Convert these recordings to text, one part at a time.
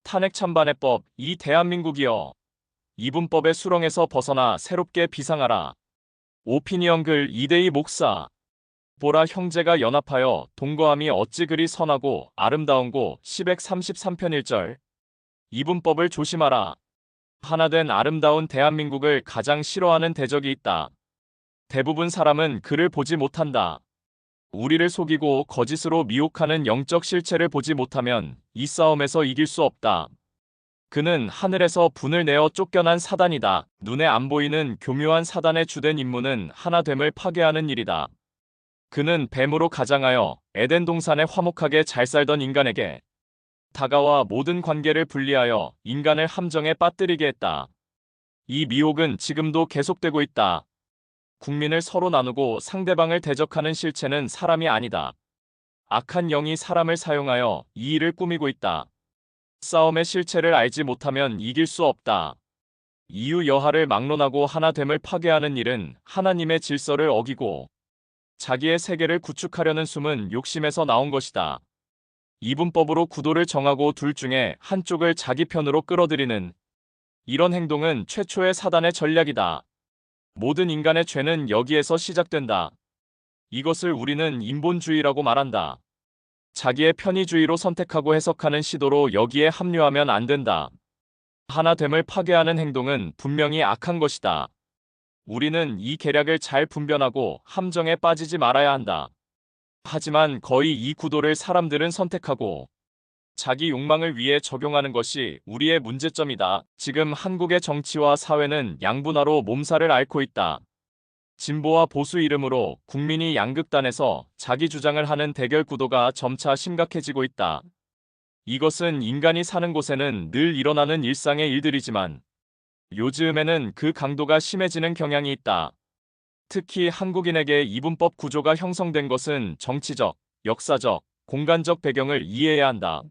탄핵 찬반의 법, 이 대한민국이여. 이분법의 수렁에서 벗어나 새롭게 비상하라. 오피니언 글 이대희 목사. 보라 형제가 연합하여 동거함이 어찌 그리 선하고 아름다운고 시백 33편 1절. 이분법을 조심하라. 하나된 아름다운 대한민국을 가장 싫어하는 대적이 있다. 대부분 사람은 그를 보지 못한다. 우리를 속이고 거짓으로 미혹하는 영적 실체를 보지 못하면 이 싸움에서 이길 수 없다. 그는 하늘에서 분을 내어 쫓겨난 사단이다. 눈에 안 보이는 교묘한 사단의 주된 임무는 하나됨을 파괴하는 일이다. 그는 뱀으로 가장하여 에덴 동산에 화목하게 잘 살던 인간에게 다가와 모든 관계를 분리하여 인간을 함정에 빠뜨리게 했다. 이 미혹은 지금도 계속되고 있다. 국민을 서로 나누고 상대방을 대적하는 실체는 사람이 아니다. 악한 영이 사람을 사용하여 이 일을 꾸미고 있다. 싸움의 실체를 알지 못하면 이길 수 없다. 이유 여하를 막론하고 하나됨을 파괴하는 일은 하나님의 질서를 어기고 자기의 세계를 구축하려는 숨은 욕심에서 나온 것이다. 이분법으로 구도를 정하고 둘 중에 한쪽을 자기 편으로 끌어들이는 이런 행동은 최초의 사단의 전략이다. 모든 인간의 죄는 여기에서 시작된다. 이것을 우리는 인본주의라고 말한다. 자기의 편의주의로 선택하고 해석하는 시도로 여기에 합류하면 안 된다. 하나됨을 파괴하는 행동은 분명히 악한 것이다. 우리는 이 계략을 잘 분별하고 함정에 빠지지 말아야 한다. 하지만 거의 이 구도를 사람들은 선택하고 자기 욕망을 위해 적용하는 것이 우리의 문제점이다. 지금 한국의 정치와 사회는 양분화로 몸살을 앓고 있다. 진보와 보수 이름으로 국민이 양극단에서 자기 주장을 하는 대결 구도가 점차 심각해지고 있다. 이것은 인간이 사는 곳에는 늘 일어나는 일상의 일들이지만 요즘에는 그 강도가 심해지는 경향이 있다. 특히 한국인에게 이분법 구조가 형성된 것은 정치적, 역사적, 공간적 배경을 이해해야 한다.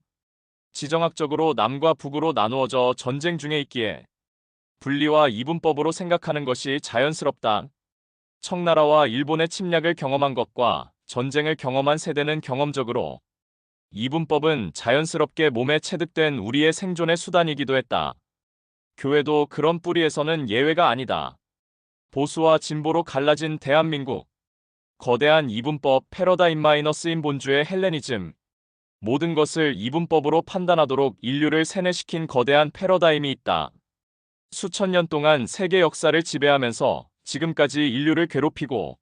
지정학적으로 남과 북으로 나누어져 전쟁 중에 있기에 분리와 이분법으로 생각하는 것이 자연스럽다. 청나라와 일본의 침략을 경험한 것과 전쟁을 경험한 세대는 경험적으로 이분법은 자연스럽게 몸에 체득된 우리의 생존의 수단이기도 했다. 교회도 그런 뿌리에서는 예외가 아니다. 보수와 진보로 갈라진 대한민국, 거대한 이분법 패러다임 마이너스인 본주의 헬레니즘, 모든 것을 이분법으로 판단하도록 인류를 세뇌시킨 거대한 패러다임이 있다. 수천 년 동안 세계 역사를 지배하면서 지금까지 인류를 괴롭히고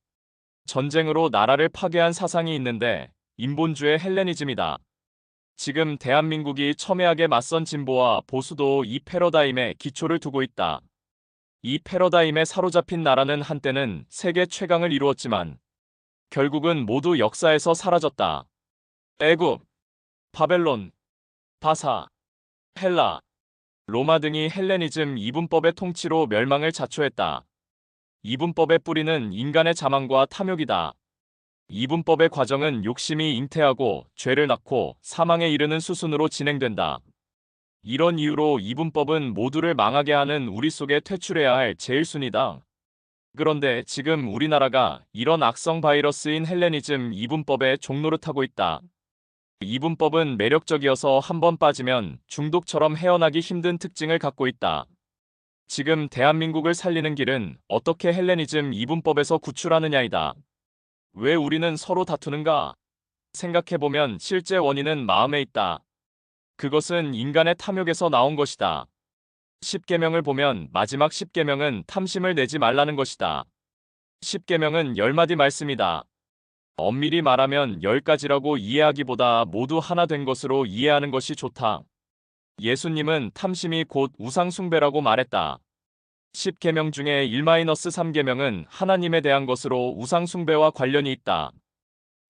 전쟁으로 나라를 파괴한 사상이 있는데 인본주의 헬레니즘이다. 지금 대한민국이 첨예하게 맞선 진보와 보수도 이 패러다임에 기초를 두고 있다. 이 패러다임에 사로잡힌 나라는 한때는 세계 최강을 이루었지만 결국은 모두 역사에서 사라졌다. 애굽, 바벨론, 바사, 헬라, 로마 등이 헬레니즘 이분법의 통치로 멸망을 자초했다. 이분법의 뿌리는 인간의 자만과 탐욕이다. 이분법의 과정은 욕심이 잉태하고 죄를 낳고 사망에 이르는 수순으로 진행된다. 이런 이유로 이분법은 모두를 망하게 하는 우리 속에 퇴출해야 할 제일순위다. 그런데 지금 우리나라가 이런 악성 바이러스인 헬레니즘 이분법에 종노릇하고 있다. 이분법은 매력적이어서 한번 빠지면 중독처럼 헤어나기 힘든 특징을 갖고 있다. 지금 대한민국을 살리는 길은 어떻게 헬레니즘 이분법에서 구출하느냐이다. 왜 우리는 서로 다투는가? 생각해보면 실제 원인은 마음에 있다. 그것은 인간의 탐욕에서 나온 것이다. 10계명을 보면 마지막 10계명은 탐심을 내지 말라는 것이다. 10계명은 10마디 말씀이다. 엄밀히 말하면 10가지라고 이해하기보다 모두 하나 된 것으로 이해하는 것이 좋다. 예수님은 탐심이 곧 우상숭배라고 말했다. 10계명 중에 1-3계명은 하나님에 대한 것으로 우상숭배와 관련이 있다.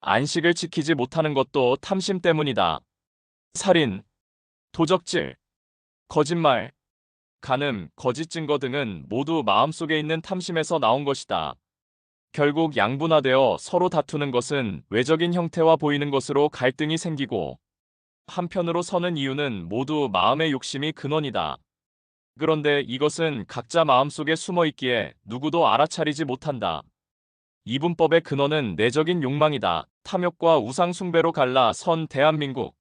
안식을 지키지 못하는 것도 탐심 때문이다. 살인, 도적질, 거짓말, 간음, 거짓 증거 등은 모두 마음속에 있는 탐심에서 나온 것이다. 결국 양분화되어 서로 다투는 것은 외적인 형태와 보이는 것으로 갈등이 생기고 한편으로 서는 이유는 모두 마음의 욕심이 근원이다. 그런데 이것은 각자 마음속에 숨어 있기에 누구도 알아차리지 못한다. 이분법의 근원은 내적인 욕망이다. 탐욕과 우상숭배로 갈라 선 대한민국.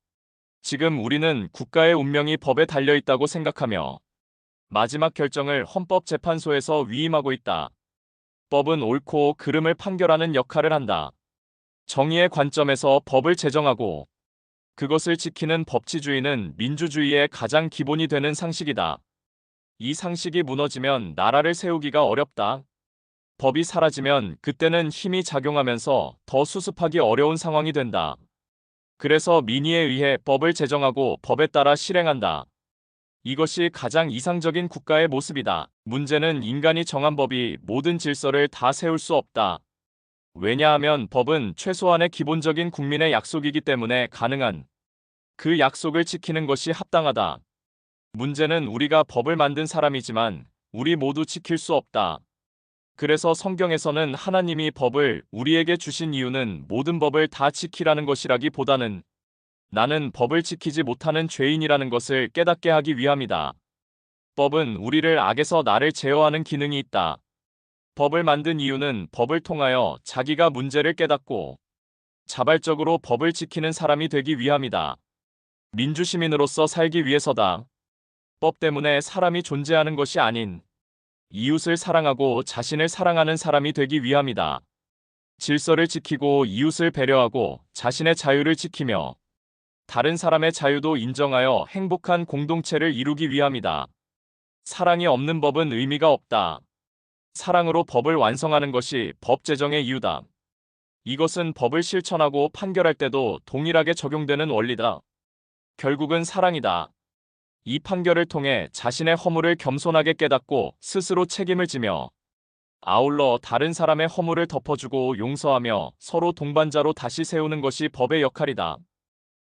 지금 우리는 국가의 운명이 법에 달려 있다고 생각하며 마지막 결정을 헌법재판소에서 위임하고 있다. 법은 옳고 그름을 판결하는 역할을 한다. 정의의 관점에서 법을 제정하고 그것을 지키는 법치주의는 민주주의의 가장 기본이 되는 상식이다. 이 상식이 무너지면 나라를 세우기가 어렵다. 법이 사라지면 그때는 힘이 작용하면서 더 수습하기 어려운 상황이 된다. 그래서 민의에 의해 법을 제정하고 법에 따라 실행한다. 이것이 가장 이상적인 국가의 모습이다. 문제는 인간이 정한 법이 모든 질서를 다 세울 수 없다. 왜냐하면 법은 최소한의 기본적인 국민의 약속이기 때문에 가능한 그 약속을 지키는 것이 합당하다. 문제는 우리가 법을 만든 사람이지만 우리 모두 지킬 수 없다. 그래서 성경에서는 하나님이 법을 우리에게 주신 이유는 모든 법을 다 지키라는 것이라기보다는 나는 법을 지키지 못하는 죄인이라는 것을 깨닫게 하기 위함이다. 법은 우리를 악에서 나를 제어하는 기능이 있다. 법을 만든 이유는 법을 통하여 자기가 문제를 깨닫고 자발적으로 법을 지키는 사람이 되기 위함이다. 민주시민으로서 살기 위해서다. 법 때문에 사람이 존재하는 것이 아닌 이웃을 사랑하고 자신을 사랑하는 사람이 되기 위함이다. 질서를 지키고 이웃을 배려하고 자신의 자유를 지키며 다른 사람의 자유도 인정하여 행복한 공동체를 이루기 위함이다. 사랑이 없는 법은 의미가 없다. 사랑으로 법을 완성하는 것이 법 제정의 이유다. 이것은 법을 실천하고 판결할 때도 동일하게 적용되는 원리다. 결국은 사랑이다. 이 판결을 통해 자신의 허물을 겸손하게 깨닫고 스스로 책임을 지며 아울러 다른 사람의 허물을 덮어주고 용서하며 서로 동반자로 다시 세우는 것이 법의 역할이다.